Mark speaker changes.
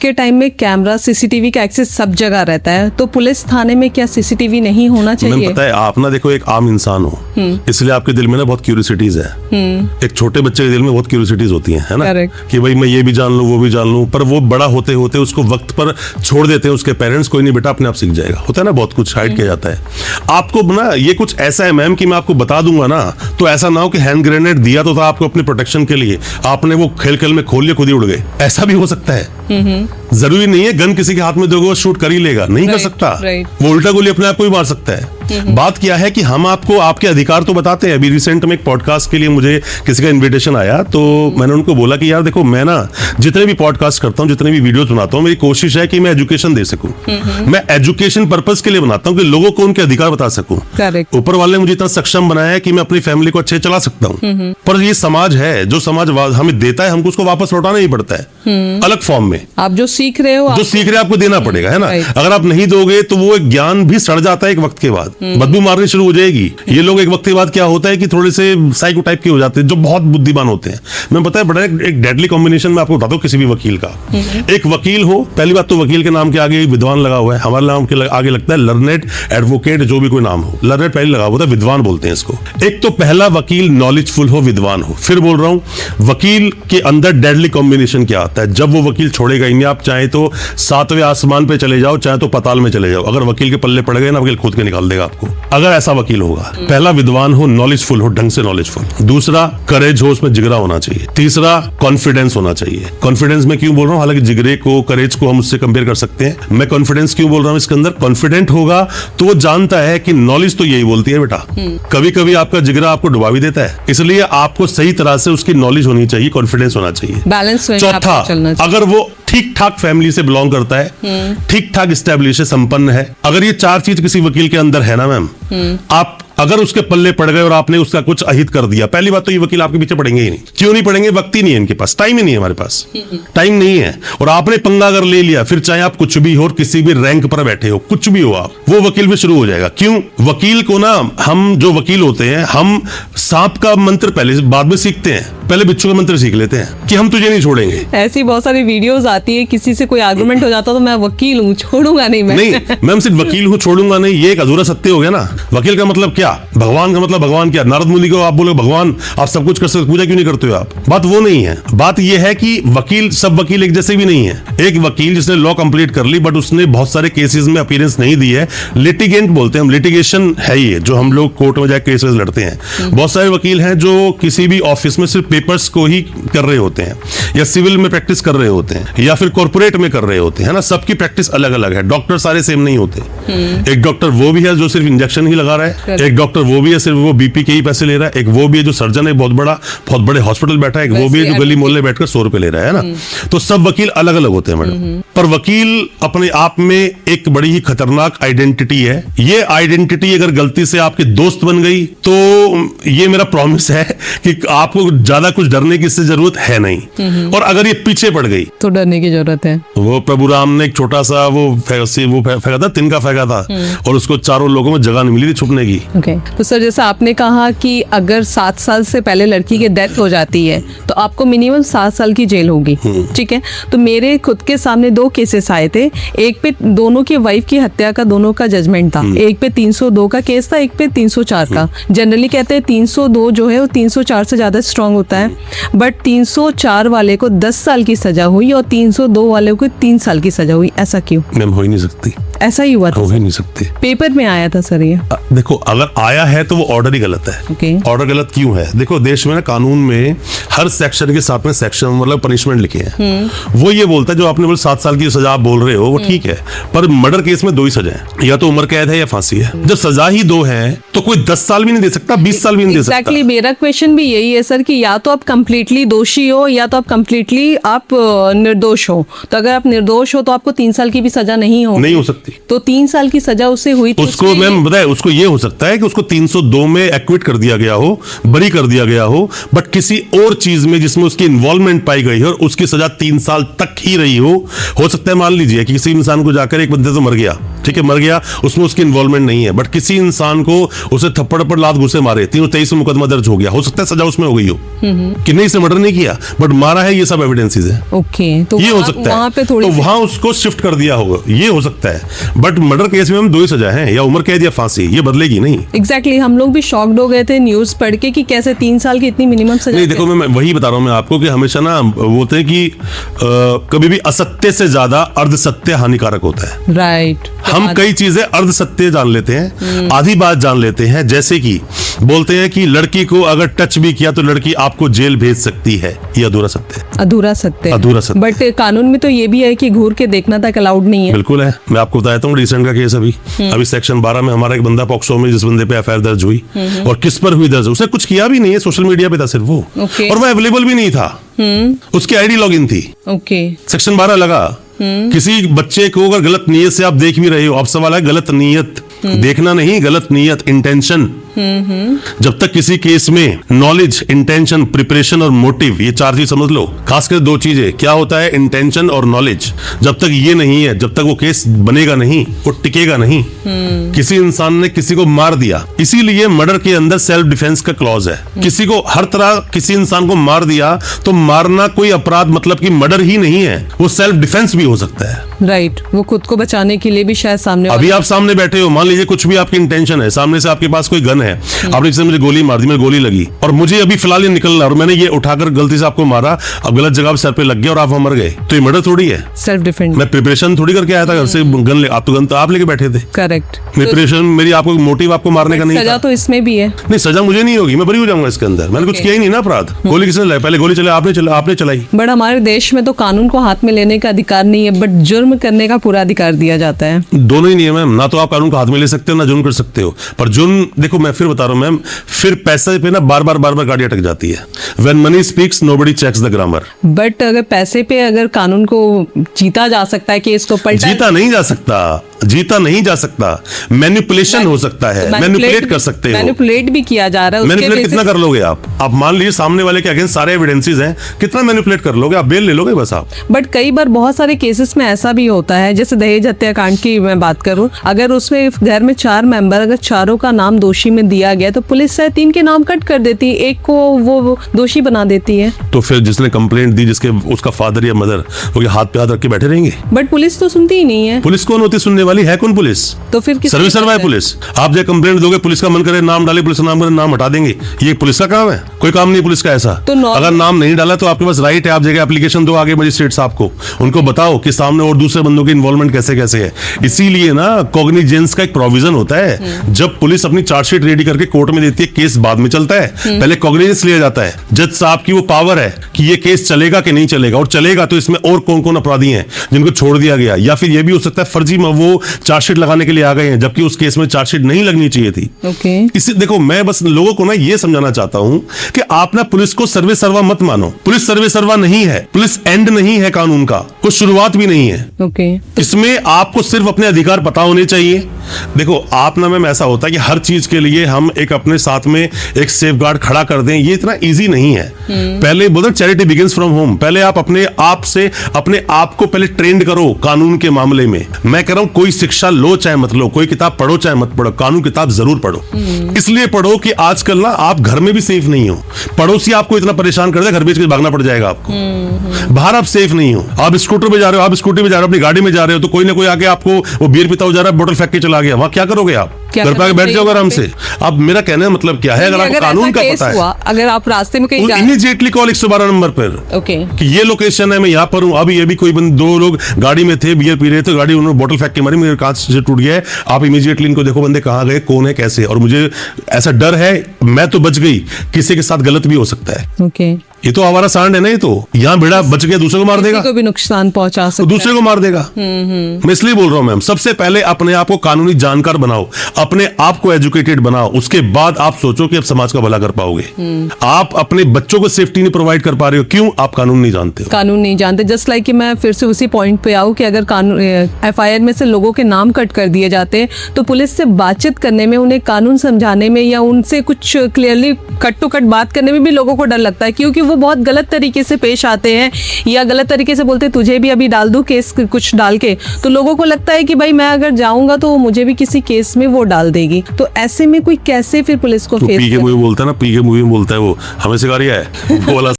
Speaker 1: के टाइम में camera CCTV का एक्सेस सब जगह रहता है, तो पुलिस थाने में क्या सीसीटीवी नहीं होना चाहिए?
Speaker 2: मैम पता है, आप ना देखो एक आम इंसान हो, इसलिए आपके दिल में ना बहुत क्यूरियोसिटीज है। एक छोटे बच्चे के दिल में बहुत क्यूरियोसिटीज होती हैं, है ना, कि भाई मैं ये भी जान लूं वो भी जान लूं, पर वो बड़ा होते होते उसको वक्त पर छोड़ देते हैं उसके पेरेंट्स। कोई नहीं बेटा, अपने आप सीख जाएगा। होता है ना, बहुत कुछ हाइड किया जाता है। आपको ना ये कुछ ऐसा है मैम कि मैं आपको बता दूंगा ना, तो ऐसा ना हो कि हैंड ग्रेनेड दिया तो था आपको अपने प्रोटेक्शन के लिए, आपने वो खेल खेल में खोल लिया, खुद ही उड़ गए। ऐसा भी हो सकता है। जरूरी नहीं है गन किसी के हाथ में दोगे वो शूट कर ही लेगा, नहीं कर सकता। वो उल्टा गोली अपने आप को ही मार सकता है। बात क्या है कि हम आपको आपके अधिकार तो बताते हैं। अभी रिसेंट में एक पॉडकास्ट के लिए मुझे किसी का इन्विटेशन आया, तो मैंने उनको बोला कि यार देखो, मैं ना जितने भी पॉडकास्ट करता हूँ, जितने भी वीडियोस बनाता हूँ, मेरी कोशिश है कि मैं एजुकेशन दे सकूं। मैं एजुकेशन पर्पस के लिए बनाता हूँ कि लोगों को उनके अधिकार बता सकूं। ऊपर वाले ने मुझे इतना सक्षम बनाया है कि मैं अपनी फैमिली को अच्छे चला सकता हूँ। पर ये समाज है, जो समाज हमें देता है, हमको उसको वापस लौटाना ही पड़ता है अलग फॉर्म में।
Speaker 1: आप जो सीख रहे हो,
Speaker 2: आपको देना पड़ेगा, है ना। अगर आप नहीं दोगे तो वो ज्ञान भी सड़ जाता है एक वक्त के बाद, बदबू मारनी शुरू हो जाएगी। ये लोग एक वक्त के बाद क्या होता है कि थोड़े से साइको टाइप के हो जाते हैं, जो बहुत बुद्धिमान होते हैं। मैं पता है बड़ा एक डेडली कॉम्बिनेशन में आपको बताता हूँ किसी भी वकील का। एक वकील हो, पहली बात तो वकील के नाम के आगे विद्वान लगा हुआ है। हमारे नाम के आगे लगता है लर्नेड, एडवोकेट, जो भी कोई नाम हो। लर्नेड पहले लगा हुआ था, विद्वान बोलते हैं इसको। एक तो पहला वकील नॉलेजफुल हो, विद्वान हो। फिर बोल रहा हूं वकील के अंदर डेडली कॉम्बिनेशन क्या आता है, जब वो वकील छोड़ेगा ही नहीं। आप चाहे तो 7वें आसमान पे चले जाओ, चाहे तो पाताल में चले जाओ, अगर वकील के पल्ले पड़ गए ना, वकील खुद के निकाल देगा आपको, अगर ऐसा वकील होगा। पहला विद्वान हो, नॉलेजफुल हो, ढंग से नॉलेजफुल। दूसरा करेज हो, उसमें जिगरा होना चाहिए। तीसरा कॉन्फिडेंस होना चाहिए। कॉन्फिडेंस में क्यों बोल रहा हूं, हालांकि जिगरे को, करेज को हम उससे कंपेयर कर सकते हैं। मैं कॉन्फिडेंस क्यों बोल रहा हूं इसके अंदर, कॉन्फिडेंट होगा तो वो जानता है कि नॉलेज तो यही बोलती है बेटा। कभी कभी आपका जिगरा आपको डुबा भी देता है, इसलिए आपको सही तरह से उसकी नॉलेज होनी चाहिए, कॉन्फिडेंस होना चाहिए।
Speaker 1: बैलेंस।
Speaker 2: चौथा, अगर वो ठीक ठाक फैमिली से बिलोंग करता है, ठीक ठाक स्टैब्लिश है, संपन्न है, अगर ये 4 चीज किसी वकील के अंदर है ना मैम, आप अगर उसके पल्ले पड़ गए और आपने उसका कुछ अहित कर दिया, पहली बात तो ये वकील आपके पीछे पड़ेंगे ही नहीं। क्यों नहीं पड़ेंगे, वक्त ही नहीं है इनके पास, टाइम ही नहीं है हमारे पास, टाइम नहीं है। और आपने पंगा अगर ले लिया, फिर चाहे आप कुछ भी हो और किसी भी रैंक पर बैठे हो, कुछ भी हो आप, वो वकील भी शुरू हो जाएगा। क्यों, वकील को ना, हम जो वकील होते हैं, हम सांप का मंत्र पहले बाद में सीखते हैं, पहले बिच्छू का मंत्र सीख लेते हैं कि हम तुझे नहीं छोड़ेंगे।
Speaker 1: ऐसी बहुत सारी वीडियोस आती है, किसी से कोई आर्गुमेंट हो जाता तो मैं वकील हूँ, छोड़ूंगा नहीं।
Speaker 2: नहीं मैम, सिर्फ वकील हूँ छोड़ूंगा नहीं, ये एक अधूरा सत्य हो गया ना। वकील का मतलब क्या, भगवान का मतलब भगवान क्या? नारद मुनि को आप बोलो भगवान, आप सब कुछ कर सकते, पूजा क्यों नहीं करते हो आप? बात वो नहीं है। बात ये है कि वकील, सब वकील एक जैसे भी नहीं है। एक वकील जिसने लॉ कंप्लीट कर ली बट उसने बहुत सारे केसेस में अपीयरेंस नहीं दी है, लिटिगेंट बोलते हैं हम, लिटिगेशन है ये, जो हम लोग कोर्ट में जाकर केसेस लड़ते हैं। बहुत सारे वकील हैं जो किसी भी ऑफिस में सिर्फ पेपर्स को ही कर रहे होते हैं, या सिविल में प्रैक्टिस कर रहे होते हैं, या फिर कॉर्पोरेट में कर रहे होते हैं, ना। सबकी प्रैक्टिस अलग अलग है। डॉक्टर सारे सेम नहीं होते। एक डॉक्टर वो भी है जो सिर्फ इंजेक्शन ही लगा रहा है, एक डॉक्टर वो भी है सिर्फ वो बीपी के ही पैसे ले रहा है, एक वो भी है जो सर्जन है, बहुत बड़े हॉस्पिटल बैठा है, एक वो भी है जो गली मोहल्ले बैठकर 100 रुपए ले रहा है ना। तो सब वकील अलग अलग होते हैं मैडम। पर वकील अपने आप में एक बड़ी ही खतरनाक आइडेंटिटी है। ये आइडेंटिटी अगर गलती से आपके दोस्त बन गई तो ये मेरा प्रॉमिस है कि आपको ज्यादा कुछ डरने की जरूरत है नहीं। और अगर ये पीछे पड़ गई
Speaker 1: तो डरने की जरूरत है।
Speaker 2: वो प्रभु राम ने एक छोटा सा वो फेंका था, तिनका फेंका था, और उसको चारों लोगों में जगह नहीं मिली थी छुपने की।
Speaker 1: तो सर, जैसा आपने कहा कि अगर 7 साल से पहले लड़की की डेथ हो जाती है तो आपको मिनिमम 7 साल की जेल होगी, ठीक है। तो मेरे खुद के सामने 2 केसेस आए थे। एक पे दोनों की वाइफ की हत्या का दोनों का जजमेंट था, एक पे 302 का केस था, एक पे 304 का। जनरली कहते हैं 302 जो है वो 304 से ज्यादा स्ट्रांग होता है, बट 304 वाले को 10 साल की सजा हुई और 302 वाले को 3 साल की सजा हुई। ऐसा क्यों?
Speaker 2: मैम हो ही नहीं सकती,
Speaker 1: ऐसा ही हुआ था,
Speaker 2: हो ही नहीं सकती।
Speaker 1: पेपर में आया था सर ये।
Speaker 2: देखो, अगर आया है तो वो ऑर्डर ही गलत है। ऑर्डर गलत क्यों है? देखो, देश में ना कानून में हर सेक्शन के साथ में सेक्शन मतलब पनिशमेंट लिखे हैं। वो ये बोलता है, जो आपने बोल 7 साल की सजा आप बोल रहे हो वो ठीक है, पर मर्डर केस में 2 ही सजा है, या तो उम्र कैद है या फांसी है। जब सजा ही 2 है तो कोई 10 साल भी नहीं दे सकता, 20 साल भी नहीं दे सकता।
Speaker 1: एग्जैक्टली, मेरा क्वेश्चन भी यही है सर कि या तो आप कंप्लीटली दोषी हो या तो आप कंप्लीटली आप निर्दोष हो। तो अगर आप निर्दोष हो तो आपको 3 साल की भी सजा नहीं हो
Speaker 2: सकती।
Speaker 1: तो 3 साल की सजा उससे हुई तो
Speaker 2: उसको मैम बताए, उसको ये हो सकता है कि उसको 302 में एक्विट कर दिया गया हो, बरी कर दिया गया हो, बट किसी और चीज में जिसमें उसकी इन्वॉल्वमेंट पाई गई हो और उसकी सजा 3 साल तक ही रही हो सकता है मान लीजिए कि किसी इंसान को जाकर एक बंदे तो मर गया, ठीक है, मर गया, उसमें उसकी इन्वॉल्वमेंट नहीं है, बट किसी इंसान को उसे थप्पड़ पर लात घुसे मारे, 323 में मुकदमा दर्ज हो गया, हो सकता है सजा उसमें हो गई हो कि नहीं, इसने मर्डर नहीं किया बट मारा है, ये सब एविडेंसेस है।
Speaker 1: ओके, तो
Speaker 2: ये हो सकता
Speaker 1: वहाँ
Speaker 2: है,
Speaker 1: पे थोड़ी
Speaker 2: तो वहां उसको शिफ्ट कर दिया होगा, ये हो सकता है। बट मर्डर केस में हम 2 ही सजा है, या उम्र कैद या फांसी, ये बदलेगी नहीं।
Speaker 1: एग्जैक्टली, हम लोग भी शॉक्ड हो गए थे न्यूज पढ़ के कि कैसे 3 साल की इतनी मिनिमम सजा।
Speaker 2: नहीं देखो, मैं वही बता रहा हूं मैं आपको कि हमेशा ना बोलते हैं कि कभी भी असत्य से ज्यादा अर्ध सत्य हानिकारक होता है।
Speaker 1: राइट,
Speaker 2: हम कई चीजें अर्ध सत्य जान लेते हैं, आधी बात जान लेते हैं, जैसे कि बोलते हैं कि लड़की को अगर टच भी किया तो लड़की आपको जेल भेज सकती है, ये अधूरा सत्य है।
Speaker 1: अधूरा सत्य,
Speaker 2: अधूरा सत्य।
Speaker 1: बट कानून में तो ये भी है कि घूर के देखना तक अलाउड नहीं है।
Speaker 2: बिल्कुल है, मैं आपको बताता हूँ रिसेंट का केस अभी सेक्शन 12 में हमारा एक बंदा पॉक्सो में, जिस बंदे पे एफआईआर दर्ज हुई, और किस पर हुई दर्ज, उसने कुछ किया भी नहीं है, सोशल मीडिया पे था सिर्फ वो, और वो अवेलेबल भी नहीं था, उसकी आईडी लॉगिन थी।
Speaker 1: ओके,
Speaker 2: सेक्शन 12 लगा। किसी बच्चे को अगर गलत नीयत से आप देख भी रहे हो, अब सवाल है गलत नीयत, देखना नहीं, गलत नीयत, इंटेंशन। जब तक किसी केस में नॉलेज, इंटेंशन, प्रिपरेशन और मोटिव, ये 4 चीज समझ लो, खासकर 2 चीजें, क्या होता है इंटेंशन और नॉलेज, जब तक ये नहीं है, जब तक वो केस बनेगा नहीं, वो टिकेगा नहीं। किसी इंसान ने किसी को मार दिया, इसीलिए मर्डर के अंदर सेल्फ डिफेंस का क्लॉज है। किसी को हर तरह, किसी इंसान को मार दिया तो मारना कोई अपराध मतलब कि मर्डर ही नहीं है, वो सेल्फ डिफेंस भी हो सकता है।
Speaker 1: राइट, वो खुद को बचाने के लिए भी शायद सामने।
Speaker 2: अभी आप सामने बैठे हो, मान लीजिए कुछ भी आपकी इंटेंशन है, सामने से आपके पास कोई गन है, आपने किसी ने मुझे गोली मार दी, मुझे गोली लगी, और मुझे अभी फिलहाल ये निकलना, और मैंने ये उठाकर गलती से आपको मारा, अब गलत जगह पे सर पे लग गया और आप वहां मर गए, तो ये मर्डर थोड़ी है,
Speaker 1: सेल्फ डिफेंस।
Speaker 2: मैं प्रिपरेशन थोड़ी करके आया था घर से, गन ले, आप तो गन तो आप लेके बैठे थे।
Speaker 1: करेक्ट,
Speaker 2: प्रिपरेशन मेरी, आपको मोटिव आपको मारने का नहीं था।
Speaker 1: सजा तो इसमें भी है।
Speaker 2: नहीं, सजा मुझे नहीं होगी, मैं बरी हो जाऊंगा इसके अंदर, मैंने कुछ किया ही नहीं ना अपराध। गोली किसने चलाई, पहले गोली चलाई आपने चलाई।
Speaker 1: बट हमारे देश में तो कानून को हाथ में लेने का अधिकार नहीं है, बट जुर्म करने का पूरा अधिकार दिया जाता है।
Speaker 2: दोनों ही नियम है, ना तो आप कानून को हाथ में ले सकते हो, ना जुर्म कर सकते हो। पर जुर्म, देखो मैं फिर बता रहा हूं मैम, फिर पैसे पे ना बार बार गाड़ी अटक जाती है। When money speaks, nobody checks the grammar.
Speaker 1: But अगर पैसे पे अगर कानून को जीता जा सकता है, केस को पलटा,
Speaker 2: जीता नहीं जा सकता, मैनिपुलेशन हो सकता है, मैनिपुलेट कर सकते हो,
Speaker 1: मैनिपुलेट भी किया जा रहा है।
Speaker 2: मैनिपुलेट कितना कर लोगे आप मान लीजिए सामने वाले के अगेंस्ट सारे एविडेंसेस हैं, कितना मैनिपुलेट कर लोगे आप, बेल ले लोगे बस आप।
Speaker 1: बट कई बार बहुत सारे केसेस में ऐसा भी होता है, जैसे दहेज हत्याकांड की मैं बात करूं, अगर उसमें घर में 4 मेंबर, अगर चारों का नाम दोषी में दिया गया तो पुलिस शायद 3 के नाम कट कर देती है, एक को वो दोषी बना देती है।
Speaker 2: तो फिर जिसने कंप्लेंट दी, जिसके उसका फादर या मदर, वो हाथ पे हाथ रख के बैठे रहेंगे?
Speaker 1: बट पुलिस तो सुनती ही नहीं है।
Speaker 2: पुलिस कौन होती है वाली, है कौन पुलिस?
Speaker 1: तो फिर
Speaker 2: सर्विस सर्वा है पुलिस। आप जब कंप्लेंट दोगे, पुलिस का मन करे नाम डाले, पुलिस का नाम करे नाम हटा देंगे, ये पुलिस का काम है? कोई काम नहीं पुलिस का ऐसा।
Speaker 1: तो
Speaker 2: अगर नाम नहीं डाला तो आपके पास राइट है, आप जगह एप्लीकेशन दो आगे मजिस्ट्रेट साहब को, उनको बताओ कि सामने और दूसरे बंदों की इन्वॉल्वमेंट कैसे कैसे है। इसीलिए ना कॉग्निजेंस का एक प्रोविजन होता है, जब पुलिस अपनी चार्जशीट रेडी करके कोर्ट में देती है, केस बाद में चलता है, पहले कॉग्निजेंस लिया जाता है। जज साहब की वो पावर है कि ये केस चलेगा कि नहीं चलेगा, और चलेगा तो इसमें और कौन कौन अपराधी हैं जिनको छोड़ दिया गया, या फिर ये भी हो सकता है फर्जी में वो चार्जशीट लगाने के लिए आ गए हैं जबकि उस केस में चार्जशीट नहीं लगनी चाहिए थी। इसी देखो, मैं बस लोगों को ना ये समझाना चाहता हूं कि आप ना पुलिस को सर्वे सर्वा मत मानो। पुलिस सर्वे सर्वा नहीं है, पुलिस एंड नहीं है कानून का, कुछ शुरुआत भी नहीं है। इसमें आपको सिर्फ अपने अधिकार पता होने चाहिए। देखो आप ना मैम, ऐसा होता है कि हर चीज के लिए हम एक अपने साथ में एक सेफगार्ड खड़ा कर दें, ये इतना इजी नहीं है। पहले बोलते चैरिटी बिगिंस फ्रॉम होम, पहले आप अपने आप से अपने आप को पहले ट्रेंड करो कानून के मामले में। मैं कह रहा हूं कोई शिक्षा लो चाहे मत लो, कोई किताब पढ़ो चाहे मत पढ़ो, कानून किताब जरूर पढ़ो। इसलिए पढ़ो कि आजकल ना आप घर में भी सेफ नहीं हो, पड़ोसी आपको इतना परेशान कर दे, घर बेच के भागना पड़ जाएगा आपको। बाहर आप सेफ नहीं हो, आप स्कूटर पे जा रहे हो, आप स्कूटी पे जा रहे हो, अपनी गाड़ी में जा रहे हो, तो कोई ना कोई आके आपको वो बियर पीता हुआ जा रहा है, बोतल फेंक के चला गया, वहां क्या करोगे आप? घर पे आके बैठ जाओगे आराम से। अब मेरा कहने का मतलब क्या है, अगर आपको कानून का पता है,
Speaker 1: अगर आप रास्ते में कहीं
Speaker 2: इमीडिएटली कॉल 112 नंबर पर कि ये लोकेशन है, मैं यहाँ पर हूँ। अभी ये भी कोई 2 लोग गाड़ी में थे, बियर पी रहे थे, गाड़ी उन्होंने बोतल फेंक के मारी, मेरे कांच से टूट गया है। आप इमीडिएटली इनको देखो बंदे कहाँ गए, कौन है, कैसे, और मुझे ऐसा डर है, मैं तो बच गई, किसी के साथ गलत भी हो सकता है। ये तो हमारा सांड है ना, ये तो यहाँ बेड़ा बच गया, दूसरे को मार देगा,
Speaker 1: को भी नुकसान पहुंचा सकता है,
Speaker 2: तो दूसरे को मार देगा। मैं इसलिए बोल रहा हूँ मैम, सबसे पहले अपने आप को कानूनी जानकार बनाओ, अपने आप को एजुकेटेड बनाओ, उसके बाद आप सोचो कि आप समाज का भला कर पाओगे। आप अपने बच्चों को सेफ्टी नहीं प्रोवाइड कर पा रहे हो, क्यों? आप कानून नहीं जानते हो।
Speaker 1: कानून नहीं जानते। जस्ट लाइक कि मैं फिर से उसी पॉइंट पे आऊँ कि अगर कानून एफआईआर में से लोगों के नाम कट कर दिए जाते तो पुलिस से बातचीत करने में, उन्हें कानून समझाने में, या उनसे कुछ क्लियरली कट टू कट बात करने में भी लोगों को डर लगता है, क्योंकि वो बहुत गलत तरीके से पेश आते हैं या गलत तरीके से बोलते हैं तुझे भी अभी डाल दूं केस कुछ डाल के, तो लोगों को लगता है कि भाई मैं अगर जाऊंगा तो वो मुझे भी किसी केस में वो डाल देगी। तो ऐसे में कोई कैसे फिर पुलिस को
Speaker 2: तो
Speaker 1: फेस
Speaker 2: पी के मूवी बोलता है ना, पी के मूवी में बोलता है वो, हमें सिखा रिया है वो वाला